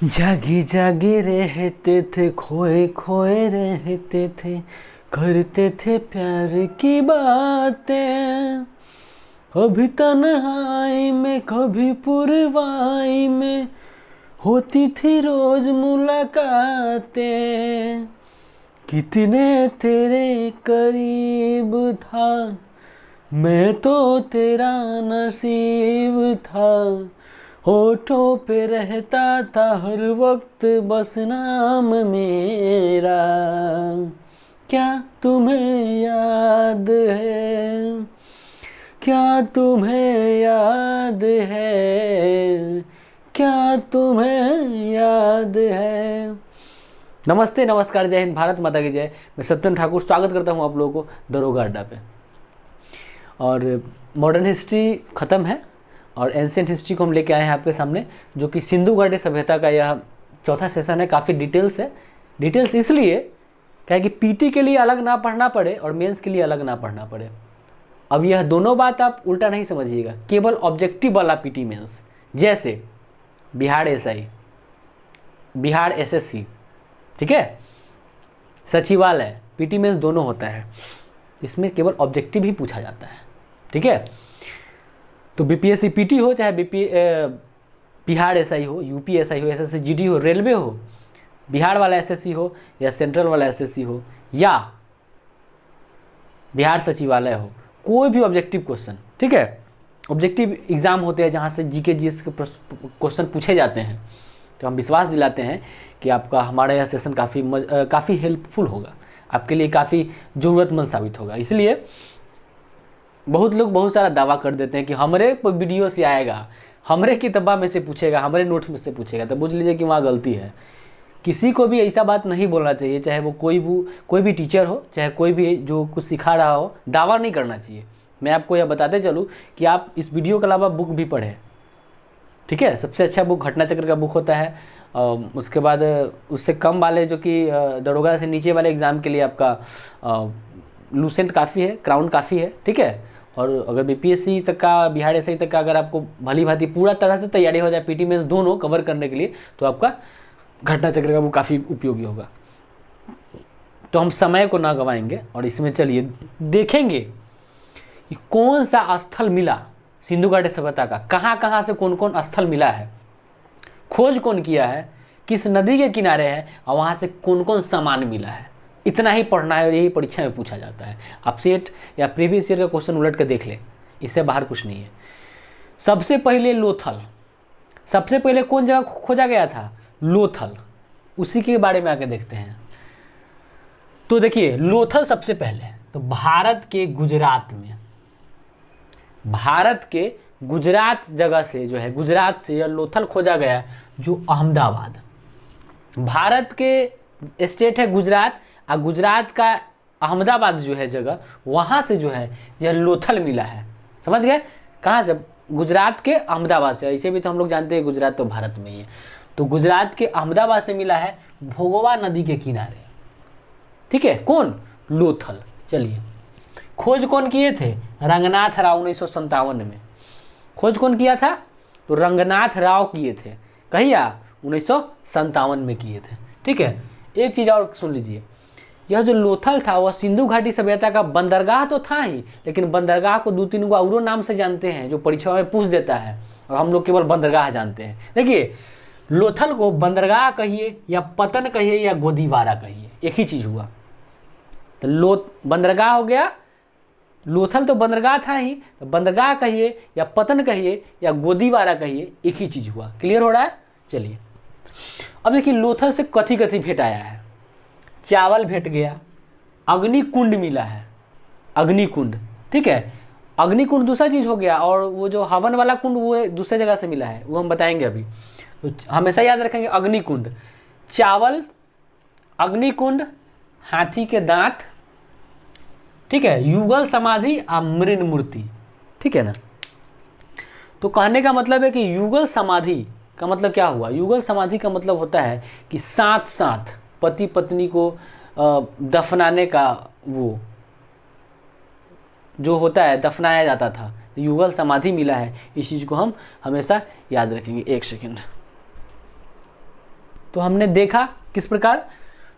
जागे जागे रहते थे, खोए खोए रहते थे, करते थे प्यार की बातें। कभी तन्हाई में कभी पुरवाई में होती थी रोज मुलाकातें। कितने तेरे करीब था, मैं तो तेरा नसीब था। होठों पे रहता था हर वक्त बस नाम मेरा। क्या तुम्हें याद है, क्या तुम्हें याद है, क्या तुम्हें याद है। नमस्ते, नमस्कार, जय हिंद, भारत माता की जय। मैं सत्यम ठाकुर स्वागत करता हूं आप लोगों को दरोगा अड्डा पे। और मॉडर्न हिस्ट्री ख़त्म है और एंशिएंट हिस्ट्री को हम लेके आए हैं आपके सामने, जो कि सिंधु घाटी सभ्यता का यह चौथा सेशन है। काफ़ी डिटेल्स है। डिटेल्स इसलिए क्या है कि पीटी के लिए अलग ना पढ़ना पड़े और मेंस के लिए अलग ना पढ़ना पड़े। अब यह दोनों बात आप उल्टा नहीं समझिएगा, केवल ऑब्जेक्टिव वाला पीटी मेंस, जैसे बिहार एसआई, बिहार एसएससी, ठीक है, सचिवालय, पीटी मेंस दोनों होता है। इसमें केवल ऑब्जेक्टिव ही पूछा जाता है, ठीक है। तो बीपीएससी पीटी हो, चाहे बिहार एसआई हो, यूपी एसआई हो, एसएससी जीडी हो, रेलवे हो, बिहार वाला एसएससी हो या सेंट्रल वाला एसएससी हो या बिहार सचिवालय हो, कोई भी ऑब्जेक्टिव क्वेश्चन, ठीक है। ऑब्जेक्टिव एग्जाम होते हैं जहाँ से जीके जीएस के क्वेश्चन पूछे जाते हैं, तो हम विश्वास दिलाते हैं कि आपका हमारा यह सेशन काफ़ी हेल्पफुल होगा, आपके लिए काफ़ी ज़रूरतमंद साबित होगा। इसलिए बहुत लोग बहुत सारा दावा कर देते हैं कि हमारे वीडियो से आएगा, हमारे किताबा में से पूछेगा, हमारे नोट्स में से पूछेगा, तो बुझ लीजिए कि वहाँ गलती है। किसी को भी ऐसा बात नहीं बोलना चाहिए, चाहे वो कोई भी टीचर हो, चाहे कोई भी जो कुछ सिखा रहा हो, दावा नहीं करना चाहिए। मैं आपको यह बताते चलूँ कि आप इस वीडियो के अलावा बुक भी पढ़ें, ठीक है। सबसे अच्छा बुक घटना चक्र का बुक होता है। उसके बाद उससे कम वाले जो कि दरोगा से नीचे वाले एग्ज़ाम के लिए आपका लूसेंट काफ़ी है, क्राउन काफ़ी है, ठीक है। और अगर बीपीएससी तक का, बिहार एसआई तक का अगर आपको भली भांति पूरा तरह से तैयारी हो जाए पीटी मेंस दोनों कवर करने के लिए, तो आपका घटना चक्र का वो काफ़ी उपयोगी होगा। तो हम समय को ना गवाएंगे और इसमें चलिए देखेंगे कि कौन सा स्थल मिला सिंधु घाटी सभ्यता का, कहाँ कहाँ से कौन कौन स्थल मिला है, खोज कौन किया है, किस नदी के किनारे है और वहाँ से कौन कौन सामान मिला है। इतना ही पढ़ना है और यही परीक्षा में पूछा जाता है। आप सेट या प्रीवियस ईयर का क्वेश्चन उलट कर देख ले, इससे बाहर कुछ नहीं है। सबसे पहले लोथल, सबसे पहले कौन जगह खोजा गया था? लोथल। उसी के बारे में आके देखते हैं। तो देखिए लोथल सबसे पहले तो भारत के गुजरात में, भारत के गुजरात जगह से जो है, गुजरात से यह लोथल खोजा गया, जो अहमदाबाद, भारत के स्टेट है गुजरात, और गुजरात का अहमदाबाद जो है जगह, वहाँ से जो है यह लोथल मिला है। समझ गए? कहाँ से? गुजरात के अहमदाबाद से। इसे भी तो हम लोग जानते हैं गुजरात तो भारत में ही है। तो गुजरात के अहमदाबाद से मिला है, भोगवा नदी के किनारे, ठीक है। कौन? लोथल। चलिए, खोज कौन किए थे? रंगनाथ राव 1957 में। खोज कौन किया था? तो रंगनाथ राव किए थे। कहिए 1957 में किए थे, ठीक है। एक चीज़ और सुन लीजिए, यह जो लोथल था वह सिंधु घाटी सभ्यता का बंदरगाह तो था ही, लेकिन बंदरगाह को 2-3 गो औरों नाम से जानते हैं, जो परीक्षा में पूछ देता है, और हम लोग केवल बंदरगाह जानते हैं। देखिए, लोथल को बंदरगाह कहिए या पतन कहिए या गोदीवारा कहिए, एक ही चीज़ हुआ। तो बंदरगाह हो गया, लोथल तो बंदरगाह था ही, तो बंदरगाह कहिए या पतन कहिए या गोदीवारा कहिए, एक ही चीज़ हुआ। क्लियर हो रहा है? चलिए, अब देखिए लोथल से कथी कथी भेंट आया है। चावल भेंट गया, अग्निकुंड मिला है, अग्निकुंड, ठीक है। अग्निकुंड दूसरा चीज़ हो गया, और वो जो हवन वाला कुंड वो दूसरे जगह से मिला है, वो हम बताएंगे अभी। तो हमेशा याद रखेंगे अग्निकुंड, चावल, अग्निकुंड, हाथी के दांत, ठीक है, युगल समाधि और मृण मूर्ति, ठीक है ना। तो कहने का मतलब है कि युगल समाधि का मतलब क्या हुआ? युगल समाधि का मतलब होता है कि साथ साथ पति पत्नी को दफनाने का वो जो होता है, दफनाया जाता था, तो युगल समाधि मिला है। इस चीज़ को हम हमेशा याद रखेंगे। एक सेकंड, तो हमने देखा किस प्रकार,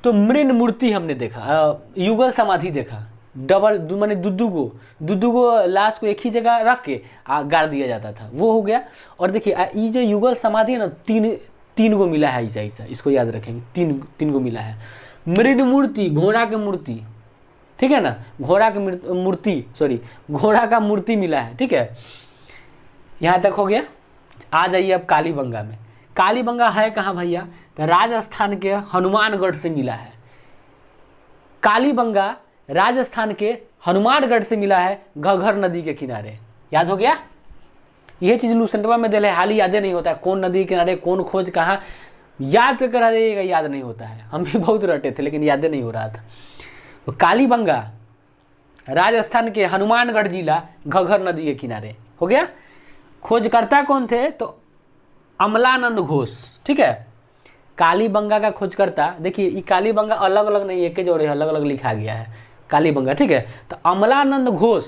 तो मृण मूर्ति हमने देखा, युगल समाधि देखा, डबल माने दुद्दू को लाश को एक ही जगह रख के गाड़ दिया जाता था, वो हो गया। और देखिए ये जो युगल समाधि है ना, तीन को मिला है ऐसा, इसको याद रखेंगे, तीन को मिला है। मृण मूर्ति, घोड़ा की मूर्ति, ठीक है ना, घोड़ा का मूर्ति मिला है, ठीक है। यहाँ तक हो गया। आ जाइए अब कालीबंगा में। कालीबंगा है कहाँ भैया, तो राजस्थान के हनुमानगढ़ से मिला है। कालीबंगा राजस्थान के हनुमानगढ़ से मिला है, घग्घर नदी के किनारे। याद हो गया, ये चीज लूसेंटवा में दिल है, हाल ही याद नहीं होता है कौन नदी के किनारे, कौन खोज कहाँ, याद कर जाइएगा, याद नहीं होता है। हम भी बहुत रटे थे लेकिन याद नहीं हो रहा था। तो कालीबंगा राजस्थान के हनुमानगढ़ जिला, घग्घर नदी के किनारे हो गया। खोजकर्ता कौन थे, तो अमलानंद घोष, ठीक है। कालीबंगा का खोजकर्ता, देखिए ये कालीबंगा अलग अलग नहीं, एक जोड़े अलग अलग लिखा गया है कालीबंगा, ठीक है। तो अमलानंद घोष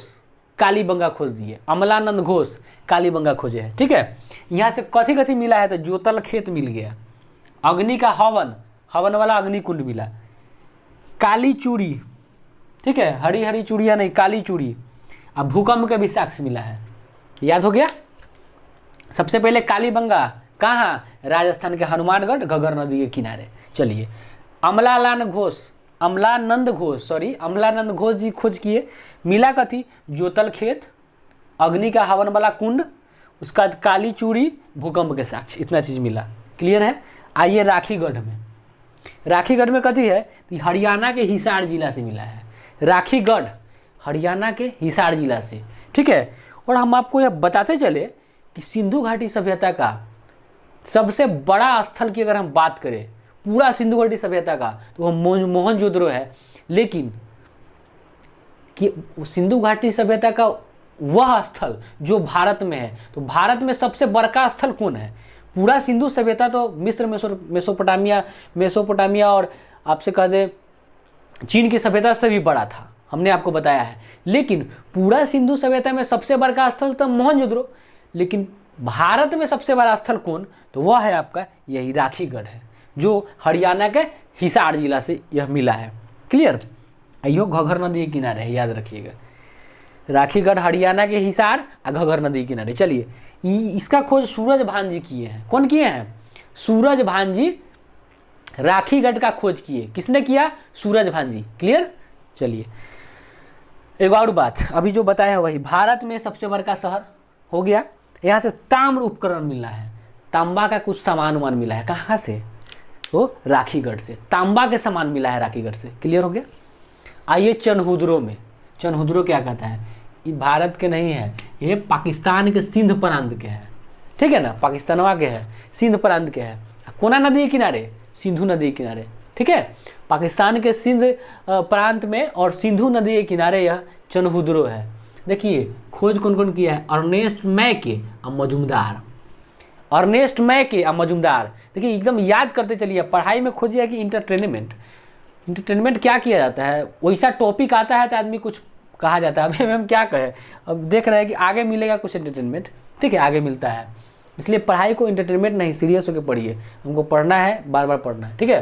कालीबंगा खोज दिए, अमलानंद घोष कालीबंगा खोजे है, ठीक है। यहाँ से कथी कथी मिला है, तो जोतल खेत मिल गया, अग्नि का हवन वाला अग्नि कुंड मिला, काली चूड़ी, ठीक है, हरी हरी चूड़ियाँ नहीं, काली चूड़ी, अब भूकंप का भी साक्ष्य मिला है। याद हो गया। सबसे पहले कालीबंगा कहाँ, राजस्थान के हनुमानगढ़, घग्घर नदी के किनारे। चलिए अमलानंद घोष जी खोज किए, मिला कथी, जोतल खेत, अग्नि का हवन वाला कुंड, उसका बाद काली चूड़ी, भूकंप के साक्ष्य, इतना चीज मिला। क्लियर है। आइए राखीगढ़ में कथी है, तो हरियाणा के हिसार जिला से मिला है। राखीगढ़ हरियाणा के हिसार जिला से, ठीक है। और हम आपको यह बताते चले कि सिंधु घाटी सभ्यता का सबसे बड़ा स्थल की अगर हम बात करें पूरा सिंधु घाटी सभ्यता का, तो वह मोहनजोदड़ो है। लेकिन कि सिंधु घाटी सभ्यता का वह स्थल जो भारत में है, तो भारत में सबसे बड़का स्थल कौन है। पूरा सिंधु सभ्यता तो मिस्र, मेसोपोटामिया और आपसे कह दे चीन की सभ्यता से भी बड़ा था, हमने आपको बताया है। लेकिन पूरा सिंधु सभ्यता में सबसे बड़का स्थल तो मोहनजोदड़ो, लेकिन भारत में सबसे बड़ा स्थल कौन, तो वह है आपका यही राखीगढ़ है, जो हरियाणा के हिसार जिला से यह मिला है। क्लियर। आइयो घग्घर नदी के किनारे है, याद रखिएगा। राखीगढ़ हरियाणा के हिसार और घग्घर नदी के किनारे। चलिए इसका खोज सूरज भान जी किए हैं। कौन किए हैं, सूरज भान जी राखीगढ़ का खोज किए। किसने किया, सूरज भान जी। क्लियर। चलिए एक और बात, अभी जो बताया है वही, भारत में सबसे बड़का शहर हो गया। यहाँ से ताम्र उपकरण मिला है, तांबा का कुछ सामान मिला है। कहाँ से, तो राखीगढ़ से तांबा के सामान मिला है राखीगढ़ से। क्लियर हो गया। आइए चनहुद्रो में। चनहुद्रो क्या कहता है, ये भारत के नहीं है, ये पाकिस्तान के सिंध प्रांत के है, ठीक है ना, पाकिस्तानवा के है, सिंध प्रांत के है। कोना नदी के किनारे, सिंधु नदी के किनारे, ठीक है। पाकिस्तान के सिंध प्रांत में और सिंधु नदी के किनारे यह चनहुद्रो है। देखिए खोज कौन कौन किया है, अर्नेस्ट मैके और मजूमदार। अर्नेस्ट मैके और मजूमदार। देखिए एकदम याद करते चलिए, पढ़ाई में खोजिए कि इंटरटेनमेंट क्या किया जाता है, वैसा टॉपिक आता है तो आदमी कुछ कहा जाता है। अभी हम क्या कहें, अब देख रहे हैं कि आगे मिलेगा कुछ एंटरटेनमेंट, ठीक है, आगे मिलता है। इसलिए पढ़ाई को एंटरटेनमेंट नहीं, सीरियस होकर पढ़िए, हमको पढ़ना है, बार बार पढ़ना है, ठीक है।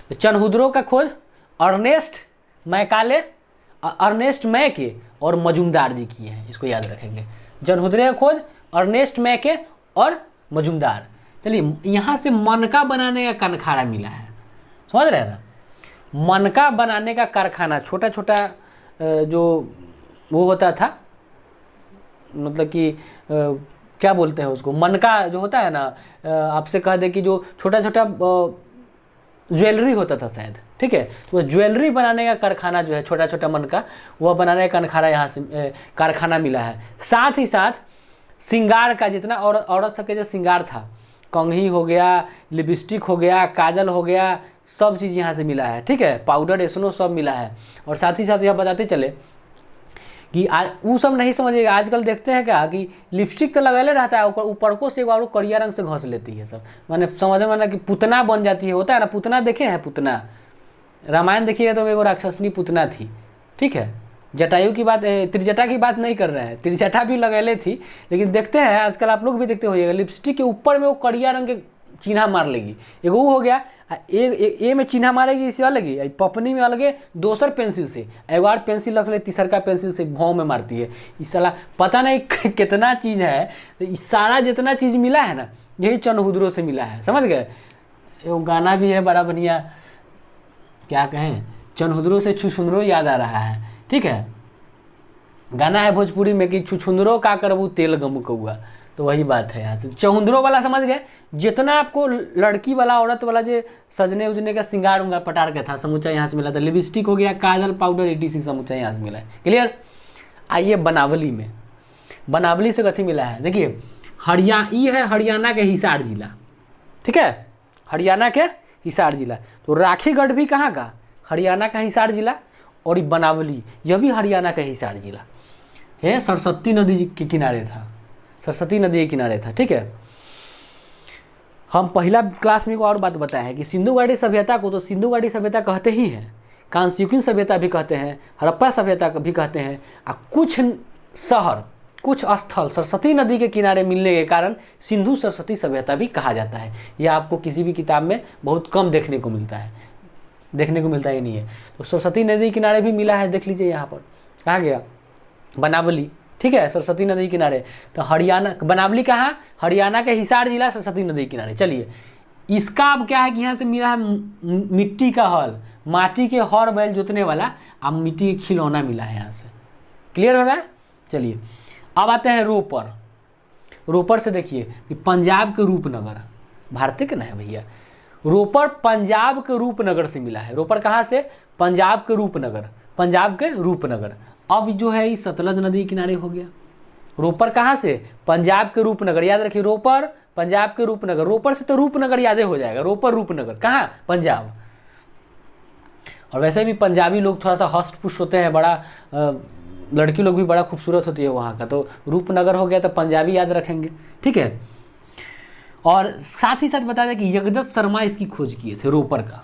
तो चनहुद्रो का खोज अर्नेस्ट मैके और मजूमदार जी किए हैं, इसको याद रखेंगे। चनहुद्रो का खोज अर्नेस्ट मैके और मजूमदार। चलिए यहाँ से मनका बनाने का कारखाना मिला है, समझ रहे हैं ना। मनका बनाने का कारखाना, छोटा छोटा जो वो होता था, मतलब कि क्या बोलते हैं उसको, मनका जो होता है ना, आपसे कह दे कि जो छोटा छोटा ज्वेलरी होता था शायद, ठीक है। तो ज्वेलरी बनाने का कारखाना जो है, छोटा छोटा मनका, वह बनाने का कारखाना यहाँ से कारखाना मिला है। साथ ही साथ श्रृंगार का जितना और औरत सबके जो श्रृंगार था, कंघी हो गया, लिपस्टिक हो गया, काजल हो गया, सब चीज़ यहाँ से मिला है, ठीक है। पाउडर एसनो सब मिला है। और साथ ही साथ यह बताते चले कि वो सब नहीं समझिएगा, आजकल देखते हैं क्या कि लिपस्टिक तो लगाले रहता है, ऊपर को से एक करिया रंग से घस लेती है सब, माने समझ में ना कि पुतना बन जाती है, होता है ना पुतना, देखे हैं पुतना, रामायण देखिएगा तो एगो राक्षसनी पुतना थी, ठीक है। जटायु की बात, त्रिजटा की बात नहीं कर रहे हैं, त्रिजटा भी लगैले थी, लेकिन देखते हैं आजकल आप लोग भी देखते होइएगा लिपस्टिक के ऊपर में वो करिया रंग के चिन्हा मार लेगी, एगो वो हो गया। ए में चिन्हा मारेगी इसे अलग, पपनी में अलग दोसर पेंसिल से, एगो और पेंसिल रख ले तीसरका पेंसिल से भाव में मारती है। इस साला पता नहीं कितना चीज़ है, तो इस सारा जितना चीज़ मिला है ना यही चनहुदरों से मिला है, समझ गए। वो गाना भी है बड़ा बढ़िया, क्या कहें, चनहुदरों से छुछुंदरों याद आ रहा है, ठीक है। गाना है भोजपुरी में कि छुछुंदरों का करबू तेल गम कौआ, तो वही बात है यहाँ से। चहुंदरों वाला समझ गए, जितना आपको लड़की वाला औरत वाला जो सजने उजने का सिंगार उंगार पटार का था समूचा यहाँ से मिला था। लिपस्टिक हो गया, काजल पाउडर ETC समूचा यहाँ से मिला है। क्लियर। आइए बनावली में, बनावली से कथी मिला है, देखिए ये है हरियाणा के हिसार जिला, ठीक है, हरियाणा के हिसार जिला। तो राखीगढ़ भी कहाँ का, हरियाणा का हिसार जिला, और ये बनावली यह भी हरियाणा का हिसार जिला है। सरस्वती नदी के किनारे था, सरस्वती नदी के किनारे था, ठीक है। हम पहला क्लास में को और बात बताया है कि सिंधु घाटी सभ्यता को तो सिंधु घाटी सभ्यता कहते ही हैं, कांस्यूकिन सभ्यता भी कहते हैं, हड़प्पा सभ्यता भी कहते हैं। और कुछ शहर, कुछ स्थल सरस्वती नदी के किनारे मिलने के कारण सिंधु सरस्वती सभ्यता भी कहा जाता है। यह आपको किसी भी किताब में बहुत कम देखने को मिलता है, देखने को मिलता ही नहीं है। तो सरस्वती नदी के किनारे भी मिला है, देख लीजिए यहाँ पर कहाँ गया, बनावली, ठीक है, सरस्वती नदी किनारे। तो हरियाणा, बनावली कहाँ, हरियाणा के हिसार जिला, सरस्वती नदी किनारे। चलिए इसका अब क्या है कि यहाँ से मिला है मिट्टी का हल, माटी के हर बैल जोतने वाला, अब मिट्टी के खिलौना मिला है यहाँ से। क्लियर हो रहा है। चलिए अब आते हैं रोपर। रोपर से देखिए कि पंजाब के रूपनगर, भारतीय का ना है भैया, रोपर पंजाब के रूपनगर से मिला है। रोपर कहाँ से, पंजाब के रूपनगर, पंजाब के रूपनगर। अब जो है ये सतलज नदी किनारे हो गया। रोपर कहाँ से, पंजाब के रूपनगर, याद रखिए रोपर पंजाब के रूपनगर। रोपर से तो रूपनगर याद हो जाएगा, रोपर रूपनगर कहाँ, पंजाब। और वैसे भी पंजाबी लोग थोड़ा सा हष्ट पुष्ट होते हैं, बड़ा लड़की लोग भी बड़ा खूबसूरत होती है वहाँ का, तो रूपनगर हो गया तो पंजाबी याद रखेंगे, ठीक है। और साथ ही साथ बता दें कि जगदत्त शर्मा इसकी खोज किए थे, रोपर का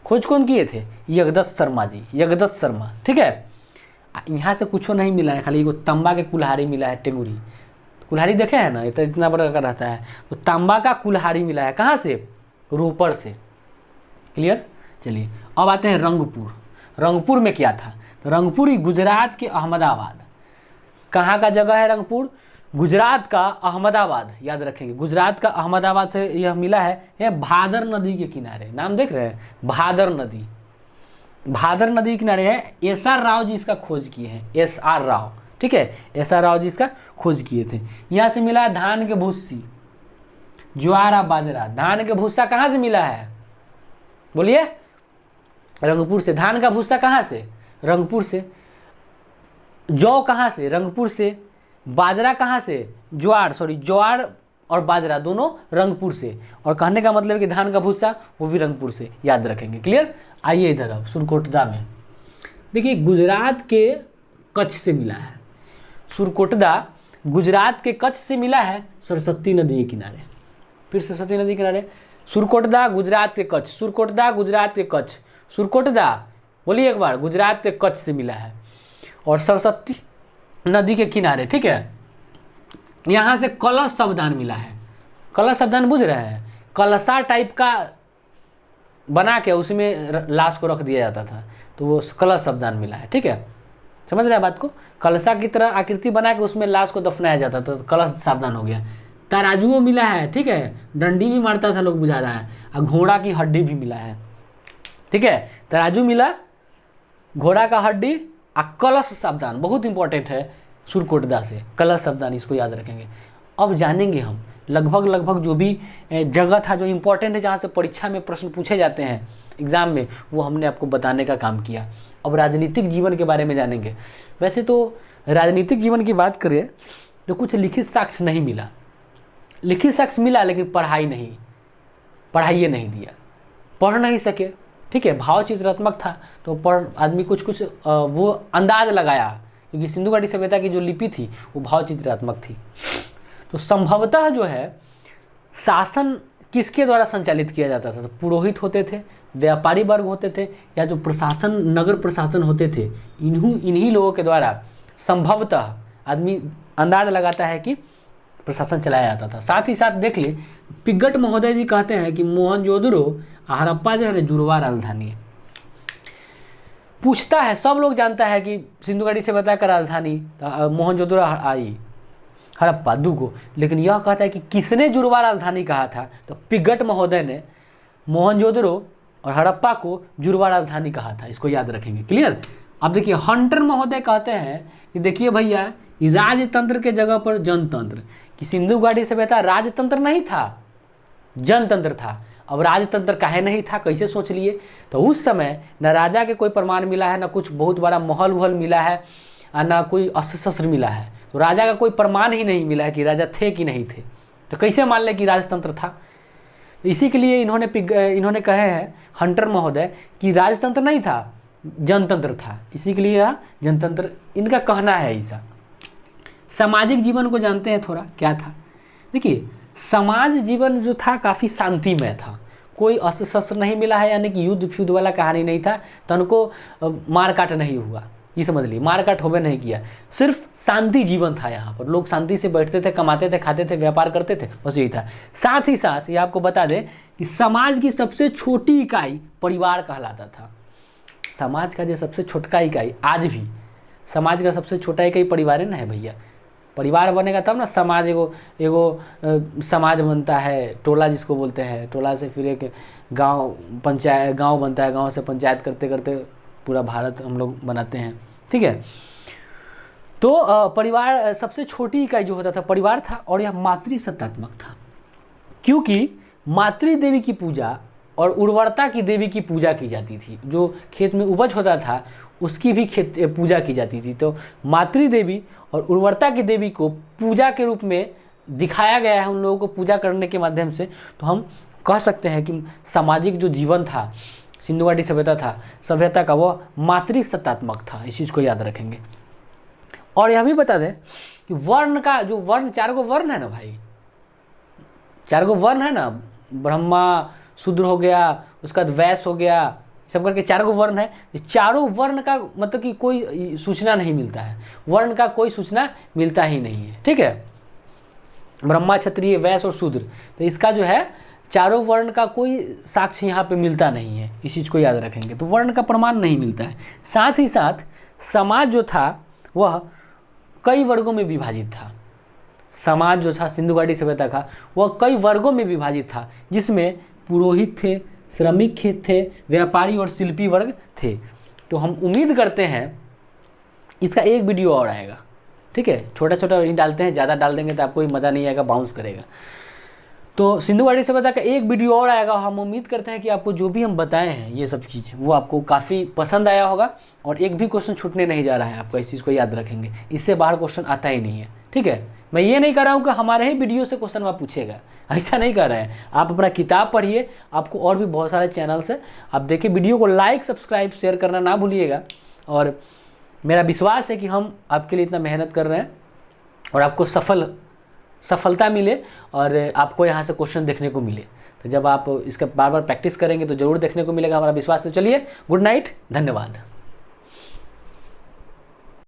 खोज कौन किए थे, जगदत्त शर्मा जी, जगदत्त शर्मा, ठीक है। यहाँ से कुछ नहीं मिला है, खाली एगो तांबा के कुल्हाड़ी मिला है, टेंगुरी कुल्हाड़ी देखे हैं ना, इतना बड़ा का रहता है, तो तांबा का कुल्हाड़ी मिला है, कहाँ से, रोपर से। क्लियर। चलिए अब आते हैं रंगपुर। रंगपुर में क्या था, तो रंगपुर ही गुजरात के अहमदाबाद, कहाँ का जगह है रंगपुर, गुजरात का अहमदाबाद, याद रखेंगे गुजरात का अहमदाबाद से यह मिला है। यह भादर नदी के किनारे, नाम देख रहे हैं, भादर नदी, भादर नदी के किनारे है। SR राव जी इसका खोज किए हैं, SR राव, ठीक है, SR राव जी इसका खोज किए थे। यहाँ से मिला है धान के भूसी, ज्वार बाजरा। धान के भूसा कहाँ से मिला है, बोलिए, रंगपुर से। धान का भूसा कहाँ से, रंगपुर से। जौ कहाँ से, रंगपुर से। बाजरा कहाँ से, ज्वार, सॉरी ज्वार और बाजरा दोनों रंगपुर से। और कहने का मतलब है कि धान का भूसा वो भी रंगपुर से, याद रखेंगे। क्लियर। आइए इधर अब सुरकोटदा में देखिए, गुजरात के कच्छ से मिला है, सुरकोटदा गुजरात के कच्छ से मिला है, सरस्वती नदी के किनारे। फिर सरस्वती नदी के किनारे, सुरकोटदा गुजरात के कच्छ, सुरकोटदा गुजरात के कच्छ, सुरकोटदा बोलिए एक बार, गुजरात के कच्छ से मिला है और सरस्वती नदी के किनारे, ठीक है। यहाँ से कलश शब्दान मिला है। कलश शब्दान बुझ रहे हैं, कलशा टाइप का बना के उसमें लाश को रख दिया जाता था, तो वो कलश शब्दान मिला है, ठीक है। समझ रहे हैं बात को, कलशा की तरह आकृति बना के उसमें लाश को दफनाया जाता था, तो कलश शब्दान हो गया। तराजुओ मिला है, ठीक है, डंडी भी मारता था लोग, बुझा रहा है। और घोड़ा की हड्डी भी मिला है, ठीक है। तराजू मिला, घोड़ा का हड्डी, और कलश शब्दान बहुत इंपॉर्टेंट है सुरकोटदा से, कलश शब्दान, इसको याद रखेंगे। अब जानेंगे हम लगभग जो भी जगह था जो इम्पोर्टेंट है, जहाँ से परीक्षा में प्रश्न पूछे जाते हैं एग्ज़ाम में, वो हमने आपको बताने का काम किया। अब राजनीतिक जीवन के बारे में जानेंगे। वैसे तो राजनीतिक जीवन की बात करें तो कुछ लिखित साक्ष्य नहीं मिला, लिखित साक्ष्य मिला लेकिन पढ़ाइए नहीं दिया, पढ़ नहीं सके, ठीक है। भाव चित्रात्मक था तो आदमी कुछ वो अंदाज लगाया, क्योंकि सिंधु घाटी सभ्यता की जो लिपि थी वो भाव चित्रात्मक थी। तो संभवतः जो है शासन किसके द्वारा संचालित किया जाता था, तो पुरोहित होते थे, व्यापारी वर्ग होते थे, या जो प्रशासन नगर प्रशासन होते थे, इन्हीं लोगों के द्वारा संभवतः आदमी अंदाज लगाता है कि प्रशासन चलाया जाता था। साथ ही साथ देख ले पिग्गट महोदय जी कहते हैं कि मोहनजोदड़ो हड़प्पा जो है ना जुड़वा राजधानी है। पूछता है, सब लोग जानता है कि सिंधु घाटी सभ्यता का राजधानी मोहनजोदड़ो आई, हड़प्पा दूगो, लेकिन यह कहता है कि किसने जुड़वा राजधानी कहा था, तो पिग्गट महोदय ने मोहनजोदड़ो और हड़प्पा को जुड़वा राजधानी कहा था। इसको याद रखेंगे, क्लियर। अब देखिए हंटर महोदय कहते हैं कि देखिए भैया राजतंत्र के जगह पर जनतंत्र, कि सिंधु घाटी सभ्यता राजतंत्र नहीं था, जनतंत्र था। अब राजतंत्र काहे नहीं था, कैसे सोच लिए, तो उस समय न राजा के कोई प्रमाण मिला है, न कुछ बहुत बड़ा महल वहल मिला है, न कोई अस्त्र शस्त्र मिला है, तो राजा का कोई प्रमाण ही नहीं मिला है कि राजा थे कि नहीं थे, तो कैसे मान लें कि राजतंत्र था। इसी के लिए इन्होंने कहे हैं हंटर महोदय कि राजतंत्र नहीं था, जनतंत्र था, इसी के लिए यह जनतंत्र इनका कहना है ऐसा। सामाजिक जीवन को जानते हैं थोड़ा, क्या था। देखिए समाज जीवन जो था काफ़ी शांतिमय था, कोई अस्त्र शस्त्र नहीं मिला है, यानी कि युद्ध फ्युद्ध वाला कहानी नहीं था, तनको मारकाट नहीं हुआ, ये समझ लीजिए, मारकाट होवे नहीं किया, सिर्फ शांति जीवन था। यहाँ पर लोग शांति से बैठते थे, कमाते थे, खाते थे, व्यापार करते थे, बस यही था। साथ ही साथ ये आपको बता दें कि समाज की सबसे छोटी इकाई परिवार कहलाता था। समाज का जो सबसे छोटा इकाई, आज भी समाज का सबसे छोटा इकाई परिवार है ना है भैया। परिवार बनेगा तब ना समाज एगो समाज बनता है, टोला जिसको बोलते हैं, टोला से फिर एक गांव, पंचायत, गांव बनता है, गांव से पंचायत करते करते पूरा भारत हम लोग बनाते हैं, ठीक है। तो परिवार सबसे छोटी इकाई जो होता था परिवार था, और यह मातृसत्तात्मक था, क्योंकि मातृ देवी की पूजा और उर्वरता की देवी की पूजा की जाती थी। जो खेत में उपज होता था उसकी भी पूजा की जाती थी। तो मातृ देवी और उर्वरता की देवी को पूजा के रूप में दिखाया गया है उन लोगों को पूजा करने के माध्यम से। तो हम कह सकते हैं कि सामाजिक जो जीवन था, सिंधु घाटी सभ्यता का, वह मातृसत्तात्मक था। इस चीज़ को याद रखेंगे। और यह भी बता दें कि वर्ण का जो वर्ण, 4 गो वर्ण है ना भाई, 4 गो वर्ण है ना, ब्रह्मा, शूद्र हो गया, उसका बाद वैश्य हो गया, सब करके 4 गो वर्ण है। चारों वर्ण का मतलब कि कोई सूचना नहीं मिलता है, वर्ण का कोई सूचना मिलता ही नहीं है, ठीक है। ब्रह्मा, क्षत्रिय, वैश्य और शूद्र, तो इसका जो है चारों वर्ण का कोई साक्ष्य यहाँ पे मिलता नहीं है। इस चीज़ को याद रखेंगे। तो वर्ण का प्रमाण नहीं मिलता है। साथ ही साथ समाज जो था वह कई वर्गों में विभाजित था। समाज जो था सिंधु घाटी सभ्यता का, वह कई वर्गों में विभाजित था, जिसमें पुरोहित थे, श्रमिक थे, व्यापारी और शिल्पी वर्ग थे। तो हम उम्मीद करते हैं इसका एक वीडियो और आएगा, ठीक है। छोटा छोटा ही डालते हैं, ज़्यादा डाल देंगे तो आपको मज़ा नहीं आएगा, बाउंस करेगा। तो सिंधु घाटी सभ्यता का एक वीडियो और आएगा। हम उम्मीद करते हैं कि आपको जो भी हम बताए हैं ये सब चीज़, वो आपको काफ़ी पसंद आया होगा, और एक भी क्वेश्चन छूटने नहीं जा रहा है आपका। इस चीज़ को याद रखेंगे, इससे बाहर क्वेश्चन आता ही नहीं है, ठीक है। मैं ये नहीं कह रहा हूँ कि हमारे ही वीडियो से क्वेश्चन वहाँ पूछेगा, ऐसा नहीं कर रहे हैं। आप अपना किताब पढ़िए, आपको और भी बहुत सारे चैनल्स हैं, आप देखिए। वीडियो को लाइक, सब्सक्राइब, शेयर करना ना भूलिएगा। और मेरा विश्वास है कि हम आपके लिए इतना मेहनत कर रहे हैं और आपको सफलता मिले, और आपको यहाँ से क्वेश्चन देखने को मिले। तो जब आप इसका बार बार प्रैक्टिस करेंगे तो ज़रूर देखने को मिलेगा, हमारा विश्वास है। तो चलिए, गुड नाइट, धन्यवाद।